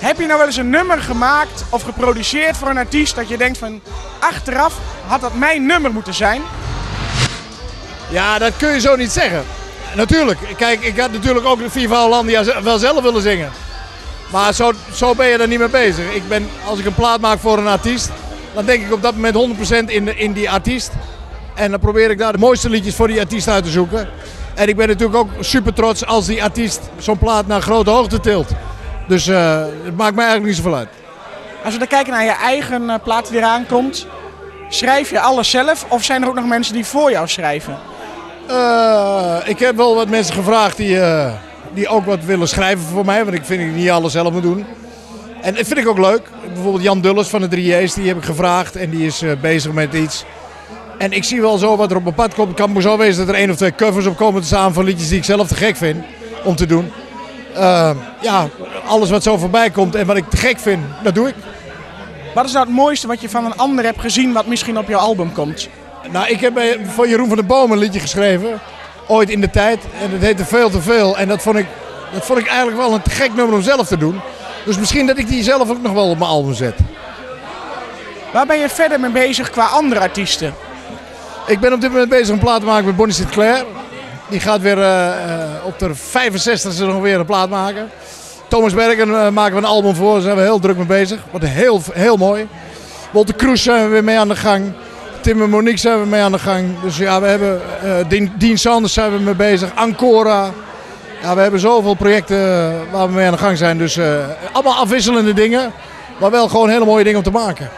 Heb je nou wel eens een nummer gemaakt of geproduceerd voor een artiest dat je denkt van achteraf had dat mijn nummer moeten zijn? Ja, dat kun je zo niet zeggen. Natuurlijk. Kijk, ik had natuurlijk ook de Viva Hollandia wel zelf willen zingen. Maar zo ben je er niet mee bezig. Als ik een plaat maak voor een artiest, dan denk ik op dat moment 100% in die artiest. En dan probeer ik daar de mooiste liedjes voor die artiest uit te zoeken. En ik ben natuurlijk ook super trots als die artiest zo'n plaat naar grote hoogte tilt. Dus het maakt mij eigenlijk niet zoveel uit. Als we dan kijken naar je eigen plaat die eraan komt, schrijf je alles zelf of zijn er ook nog mensen die voor jou schrijven? Ik heb wel wat mensen gevraagd die ook wat willen schrijven voor mij, want ik vind dat ik niet alles zelf moet doen. En dat vind ik ook leuk. Bijvoorbeeld Jan Dulles van de 3J's, die heb ik gevraagd en die is bezig met iets. En ik zie wel zo wat er op mijn pad komt. Het kan maar zo wezen dat er 1 of 2 covers op komen te staan van liedjes die ik zelf te gek vind om te doen. Ja, alles wat zo voorbij komt en wat ik te gek vind, dat doe ik. Wat is nou het mooiste wat je van een ander hebt gezien wat misschien op jouw album komt? Nou, ik heb voor Jeroen van der Boom een liedje geschreven, ooit in de tijd. En dat heette Veel te Veel. En dat vond ik eigenlijk wel een te gek nummer om zelf te doen. Dus misschien dat ik die zelf ook nog wel op mijn album zet. Waar ben je verder mee bezig qua andere artiesten? Ik ben op dit moment bezig een plaat te maken met Bonnie Sinclair. Die gaat weer op de 65e nog weer een plaat maken. Thomas Bergen maken we een album voor, daar zijn we heel druk mee bezig. Wordt heel, heel mooi. Wolter Kroes zijn we weer mee aan de gang. Tim en Monique zijn we mee aan de gang. Dus ja, we hebben Dean Sanders zijn we mee bezig. Ancora. Ja, we hebben zoveel projecten waar we mee aan de gang zijn. Dus allemaal afwisselende dingen. Maar wel gewoon hele mooie dingen om te maken.